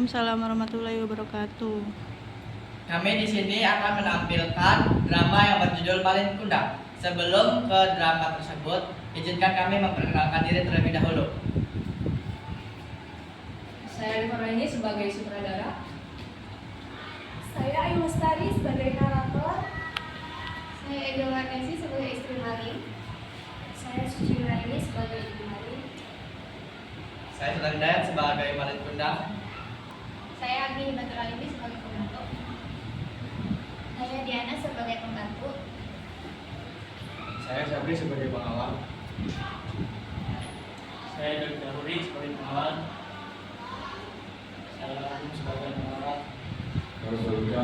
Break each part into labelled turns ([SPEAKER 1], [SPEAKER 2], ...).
[SPEAKER 1] Waalaikumsalam warahmatullahi wabarakatuh.
[SPEAKER 2] Kami di sini akan menampilkan drama yang berjudul Malin Kundang. Sebelum ke drama tersebut, izinkan kami memperkenalkan diri terlebih dahulu.
[SPEAKER 3] Saya Rifana ini sebagai sutradara.
[SPEAKER 4] Saya Ayu Lestari sebagai narator.
[SPEAKER 5] Saya Ega Marnesi sebagai istri Malin.
[SPEAKER 4] Saya Suci Nuraini sebagai ibu Malin.
[SPEAKER 2] Saya Sultan Hidayat sebagai Malin Kundang.
[SPEAKER 5] Saya Agni Batul Alimi sebagai pembantu. Saya Diana sebagai pembantu.
[SPEAKER 6] Saya Sabri sebagai pengawal.
[SPEAKER 7] Saya Dr. Ruri sebagai pengawal. Saya Agung sebagai pengawas.
[SPEAKER 6] Saya Solika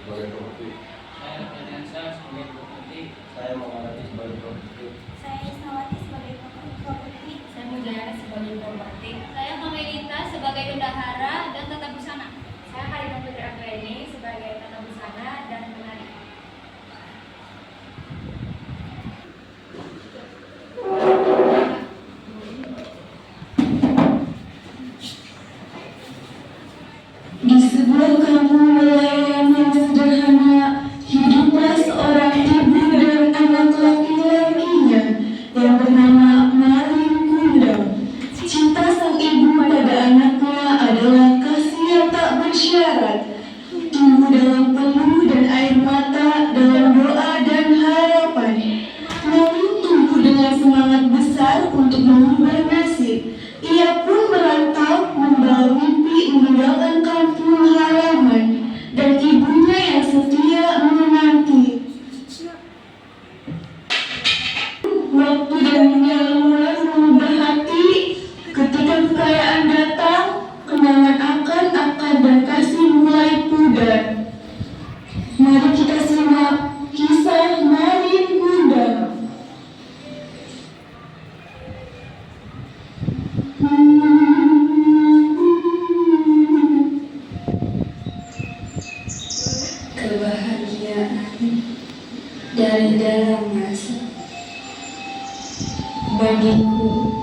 [SPEAKER 6] sebagai properti.
[SPEAKER 7] Saya Radiansa sebagai properti.
[SPEAKER 6] Saya Mamarati sebagai properti.
[SPEAKER 4] Saya Isnawati sebagai properti.
[SPEAKER 3] Saya Mujayana sebagai properti.
[SPEAKER 5] Saya Kamelita sebagai bendahara dan tata busana.
[SPEAKER 4] Saya Karina Putri Anggraini sebagai tata busana dan penari.
[SPEAKER 8] Di sebuah kampung nelayan yang sederhana, hiduplah seorang ibu dan anak laki-lakinya yang bernama Malin Kundang. Cinta sang ibu pada anaknya adalah kasih yang tak bersyarat, tumbuh dalam peluh dan air mata, dalam doa dan harapan. Malin tumbuh dengan semangat besar untuk mengubah nasib. Ia pun merantau membawa mimpi meninggalkan kampung halaman dan ibunya yang setia menanti. Waktu dan dunia mulai mengubah hati. Ketika kekayaan datang, kenangan akan akar dan kasih mulai pudar. Mari kita simak kisah Malin Kundang. Kebahagiaan dari dalam masa. Bagiku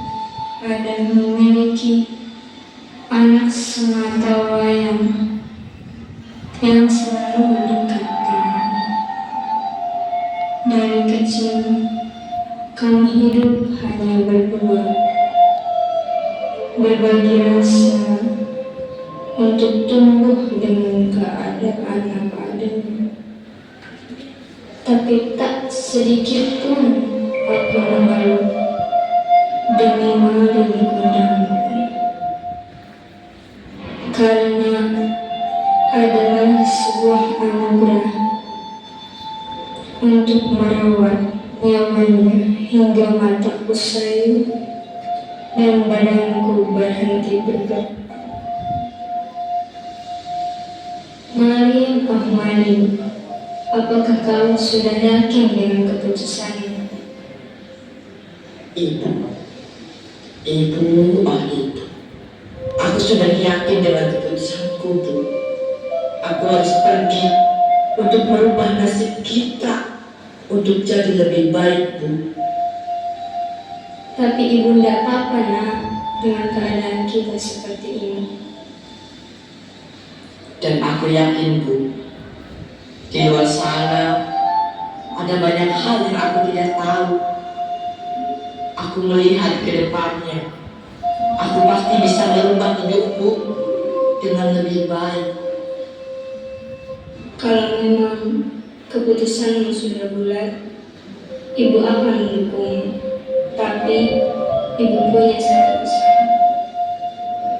[SPEAKER 8] ada memiliki anak semata wayang yang selalu mendekatkan. Dari kecil kami hidup hanya berdua, berbagi rasa untuk tumbuh dengan keadaan apa adanya. Tapi tak sedikit pun aku mengeluh demi Malin Kundangku, karena adalah sebuah anugerah untuk merawat nyamannya hingga mataku sayu dan badanku berhenti bergerak. Malin, oh Malin, apakah kau sudah yakin dengan keputusanmu?
[SPEAKER 9] Ibu, ibu. Aku sudah yakin dengan keputusanku, Bu. Aku harus pergi untuk merubah nasib kita, untuk jadi lebih baik, Bu.
[SPEAKER 8] Tapi ibu tidak apa-apa, nak, dengan keadaan kita seperti ini.
[SPEAKER 9] Dan aku yakin, Bu, di luar sana ada banyak hal yang aku tidak tahu. Aku melihat ke depannya. Aku pasti bisa merubah hidupku dengan lebih baik.
[SPEAKER 8] Kalau memang keputusanmu sudah bulat, ibu akan mendukung. Tapi ibu punya syarat besar.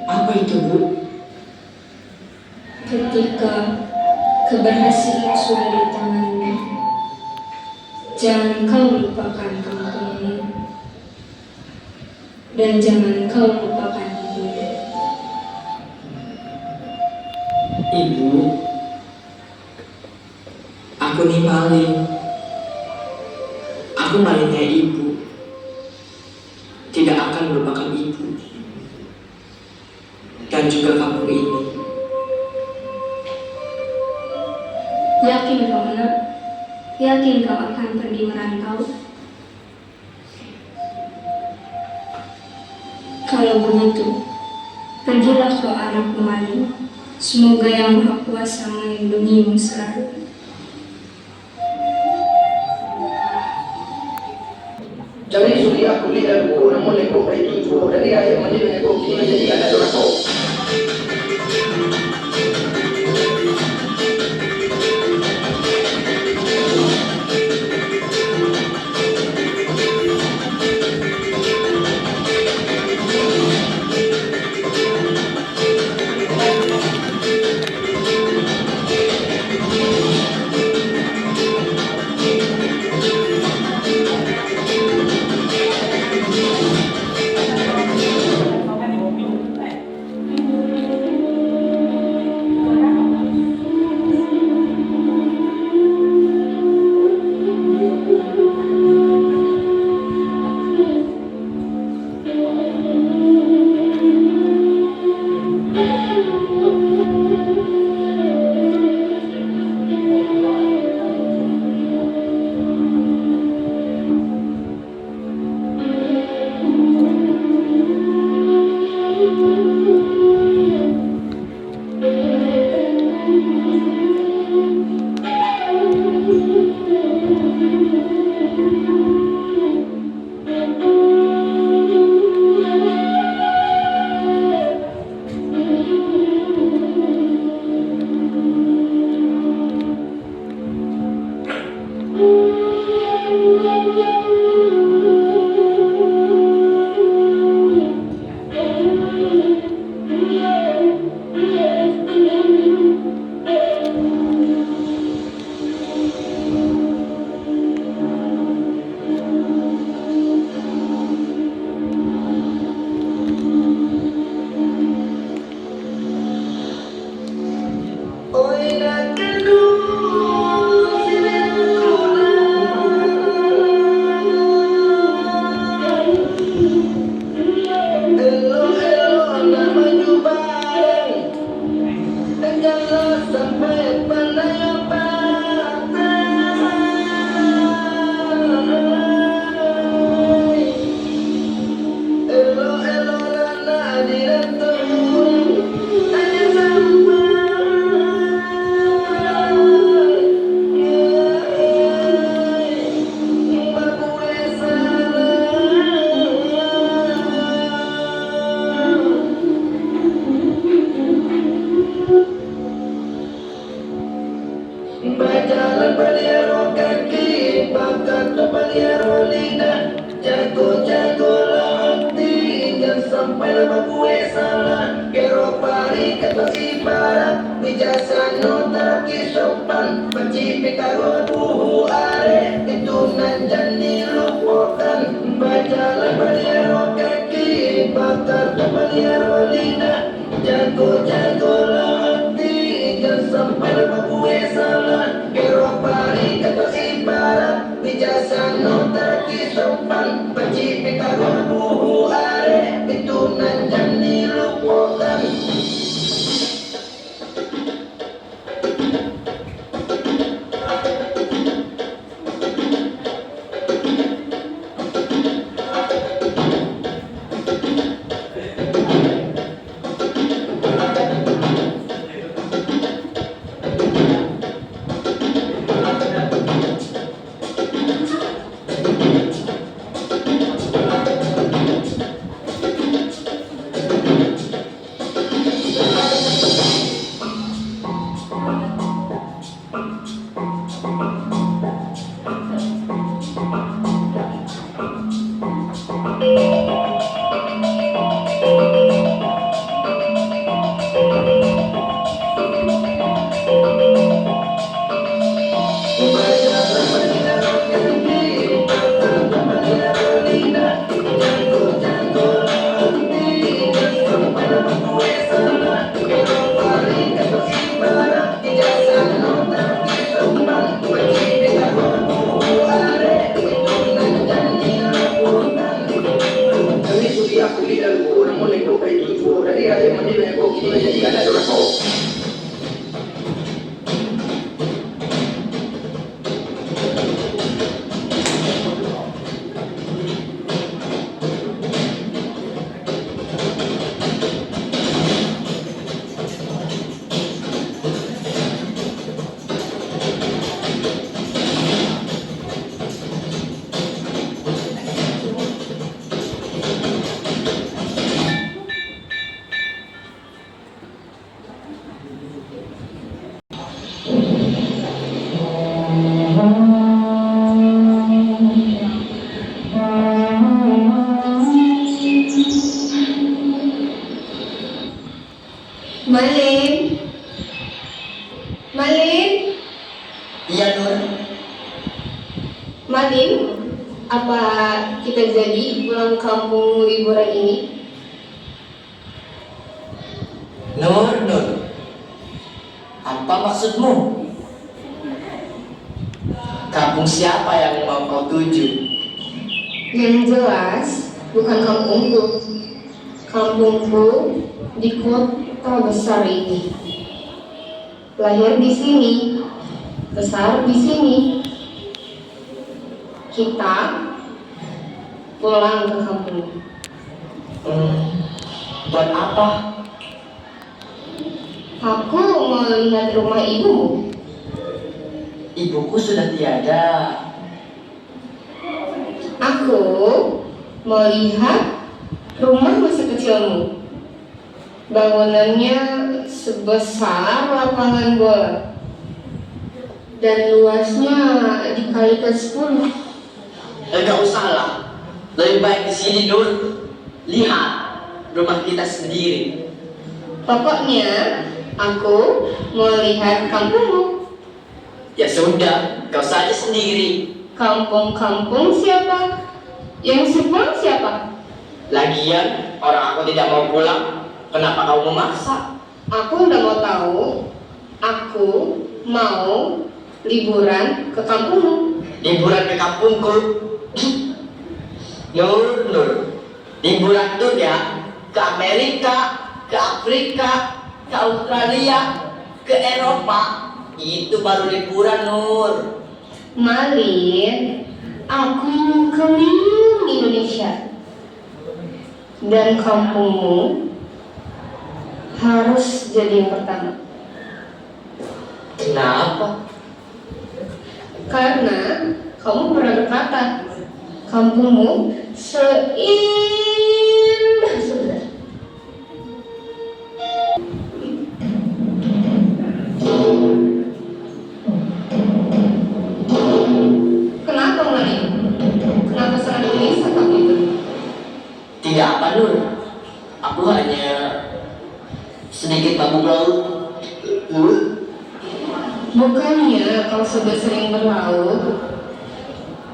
[SPEAKER 9] Apa itu, Bu?
[SPEAKER 8] Ketika keberhasilan sudah di tanganmu, jangan kau lupakan kampungmu, dan jangan kau lupakan ibumu.
[SPEAKER 9] Ibu, aku nih Malin. Aku Malinnya ibu. Tidak akan melupakan ibu dan juga kampung ini.
[SPEAKER 8] Yakin kau, nak? Yakin kau akan pergi merantau? Kalau begitu, pergilah ke arah Malin. Semoga Yang Maha Kuasa melindungimu selalu.
[SPEAKER 9] Jadi surya kulit aku, namun lekuk itu juga dari ayam menjadi lekuk kini jadi anak dorako.
[SPEAKER 10] Malin,
[SPEAKER 9] Iya Nur.
[SPEAKER 10] Malin, apa kita jadi pulang kampung liburan ini?
[SPEAKER 9] Nur, apa maksudmu? Kampung siapa yang mau kau tuju?
[SPEAKER 10] Yang jelas bukan kampungku. Kampungku di kota besar ini. Lahir di sini, besar di sini. Kita pulang ke kampung.
[SPEAKER 9] Buat apa?
[SPEAKER 10] Aku mau lihat rumah ibumu.
[SPEAKER 9] Ibuku sudah tiada.
[SPEAKER 10] Aku mau lihat rumah masa kecilmu. Bangunannya sebesar lapangan bola dan luasnya dikalikan 10.
[SPEAKER 9] Enggak usah lah. Lebih baik di sini Nur. Lihat rumah kita sendiri.
[SPEAKER 10] Pokoknya aku mau lihat kampungmu.
[SPEAKER 9] Ya sudah, kau saja sendiri.
[SPEAKER 10] Kampung-kampung siapa? Yang sepulang siapa?
[SPEAKER 9] Lagian orang aku tidak mau pulang. Kenapa kau memaksa?
[SPEAKER 10] Aku udah mau tahu. Aku mau liburan ke kampungmu.
[SPEAKER 9] Liburan ke kampungku. Nur. Liburan tuh ya ke Amerika, ke Afrika, ke Australia, ke Eropa. Itu baru liburan Nur.
[SPEAKER 10] Malin, aku ingin keliling Indonesia. Dan kampungmu harus jadi yang pertama.
[SPEAKER 9] Kenapa?
[SPEAKER 10] Karena kamu pernah berkata, kampungmu seindah surga. Kenapa Malin? Kenapa sangat gelisah kamu itu?
[SPEAKER 9] Tidak apa Nur. Aku hanya sedikit mabuk laut.
[SPEAKER 10] Bukannya kau sudah sering berlaut?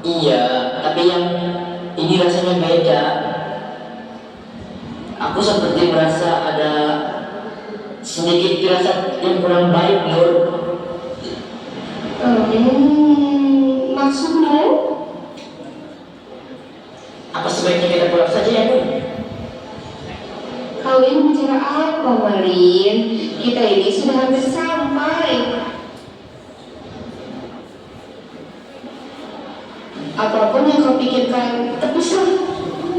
[SPEAKER 9] Iya, tapi yang ini rasanya beda. Aku seperti merasa ada sedikit firasat yang kurang baik Nur.
[SPEAKER 10] Maksudmu?
[SPEAKER 9] Apa sebaiknya kita pulang saja ya Nur?
[SPEAKER 10] Kau ini bicara apa, Malin? Kita ini sudah hampir sampai. Apapun yang kau pikirkan, tepuslah.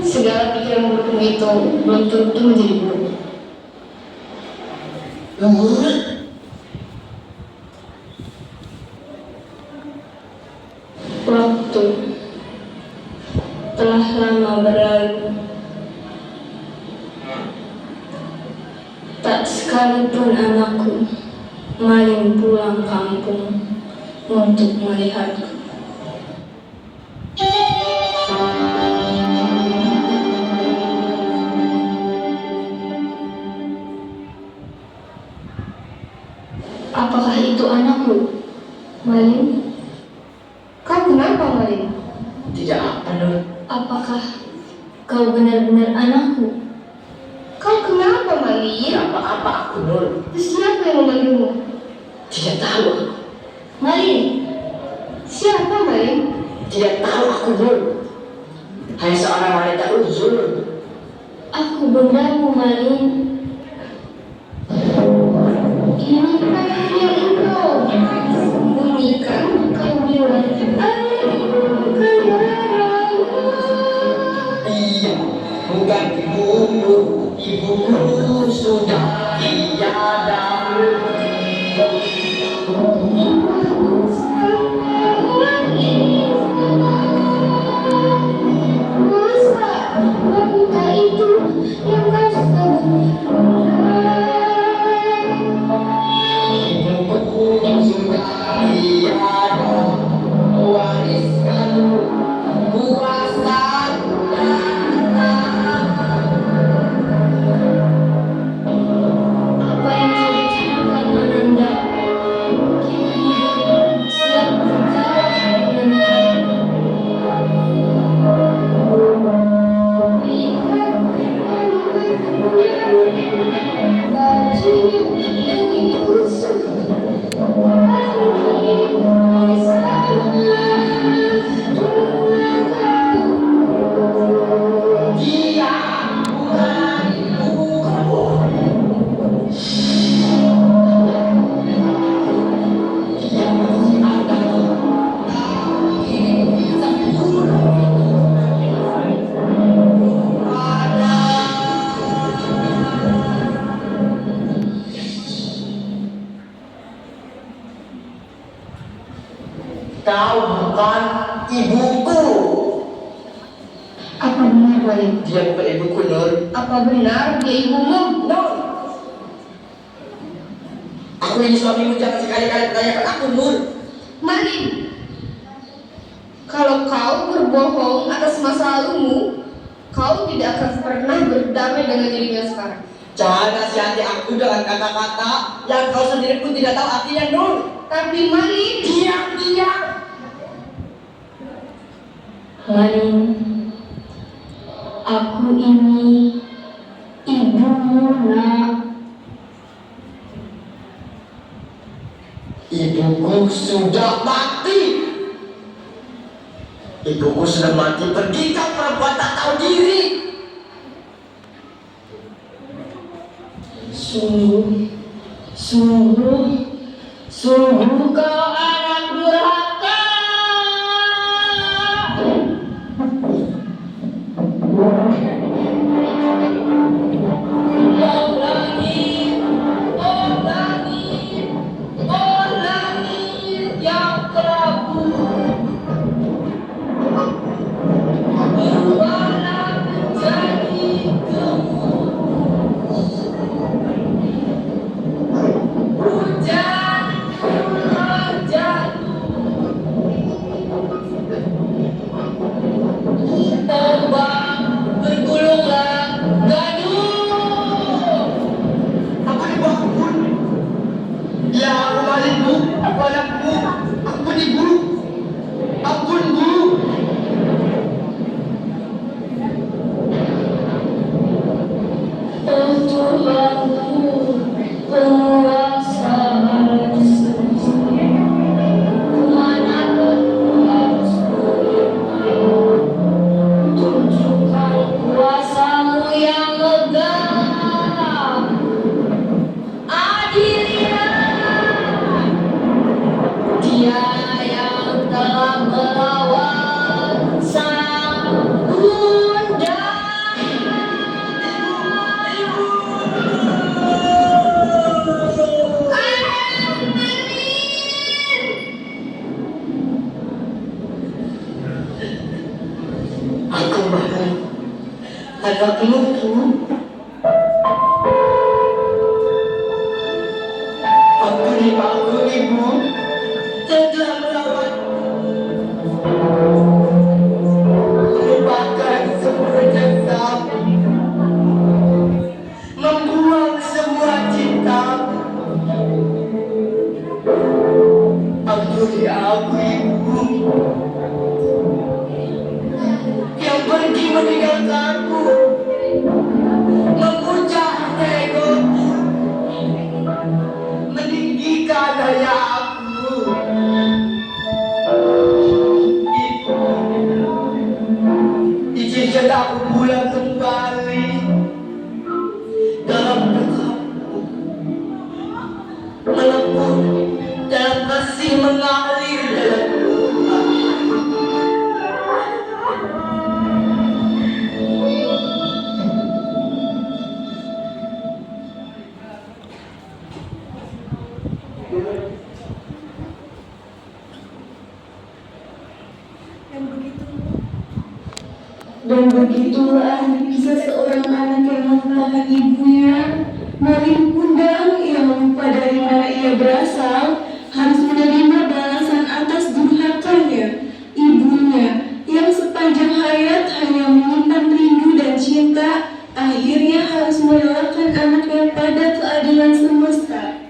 [SPEAKER 10] Segala pikiran burukmu itu belum tentu menjadi buruk. Waktu telah lama berlalu. Tak sekalipun anakku Malin pulang kampung untuk melihatku. Apakah itu anakku, Malin? Kau kenapa, Malin?
[SPEAKER 9] Tidak apa Nur.
[SPEAKER 10] Apakah kau benar-benar anakku? Kau kenapa, Malin?
[SPEAKER 9] Tidak apa-apa aku Nur.
[SPEAKER 10] Siapa yang memanggilmu?
[SPEAKER 9] Tidak tahu.
[SPEAKER 10] Malin. Siapa, Malin?
[SPEAKER 9] Tidak tahu aku Nur. Hanya seorang wanita uzur.
[SPEAKER 10] Aku bundamu, Malin. Inikah yang engkau bunyikan? Kau bilang,
[SPEAKER 9] Iya, bukan ibuku. Ibuku sudah tiada.
[SPEAKER 10] Masa wanita itu yang kau
[SPEAKER 9] Kau bukan ibuku.
[SPEAKER 10] Apa benar Walid?
[SPEAKER 9] Dia bukan ibuku, Nur.
[SPEAKER 10] Apa benar dia ibumu?
[SPEAKER 9] Nur, aku ini suamimu, jangan sekali-kali tanyakan aku, Nur.
[SPEAKER 10] Malik, kalau kau berbohong atas masa lalumu, kau tidak akan pernah berdamai dengan dirinya sekarang.
[SPEAKER 9] Jangan nasihati aku dengan kata-kata yang kau sendiri pun tidak tahu artinya, Nur.
[SPEAKER 10] Tapi Malik,
[SPEAKER 9] Diam.
[SPEAKER 8] Lain, aku ini ibumu, nak.
[SPEAKER 9] Ibuku sudah mati. Ibuku sudah mati. Pergi kau perempuan tak tahu diri.
[SPEAKER 8] Sungguh kau anak durhaka. Oh langit yang kelabu, berubahlah menjadi gemuk. Hujan turun jatuh, ombak bergulunglah gaduh.
[SPEAKER 9] Aku dibangun. Ya, aku malikmu, aku anakmu, aku ibu. Ampun, Bu.
[SPEAKER 8] Oh Tuhanku, penguasa alam semesta, kemana aku harus pergi? Tunjukkan kuasamu yang megah. Adililah dia yang telah melawan sang bunda.
[SPEAKER 9] Aku marah. Anakmu itu. Ampuni aku, Ibu. Yang telah melawan. Melupakan semua jasa. Membuang semua cinta. Ampuni aku, Ibu. Yang pergi meninggalkanku, memuja ego, meninggikan daya aku. Ibu, izinkan aku pulang kembali dalam dekatmu, melebur dalam kasih mengalir dalam doa.
[SPEAKER 8] Dan begitulah bisa seorang anak yang melupakan ibunya, Maling Kundang yang lupa dari mana ia berasal, harus menerima balasan atas durhakanya. Ibunya yang sepanjang hayat hanya menyimpan rindu dan cinta, akhirnya harus merelakan anaknya pada keadilan semesta.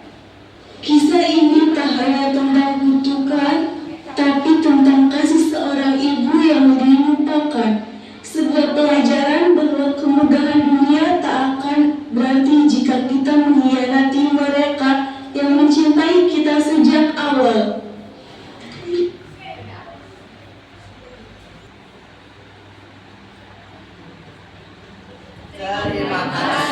[SPEAKER 8] Kisah ini tak hanya tentang kutukan, tapi tentang kasih seorang ibu yang dilupakan. Sebuah pelajaran bahwa kemegahan dunia tak akan berarti jika kita mengkhianati mereka yang mencintai kita sejak awal.
[SPEAKER 2] Terima kasih.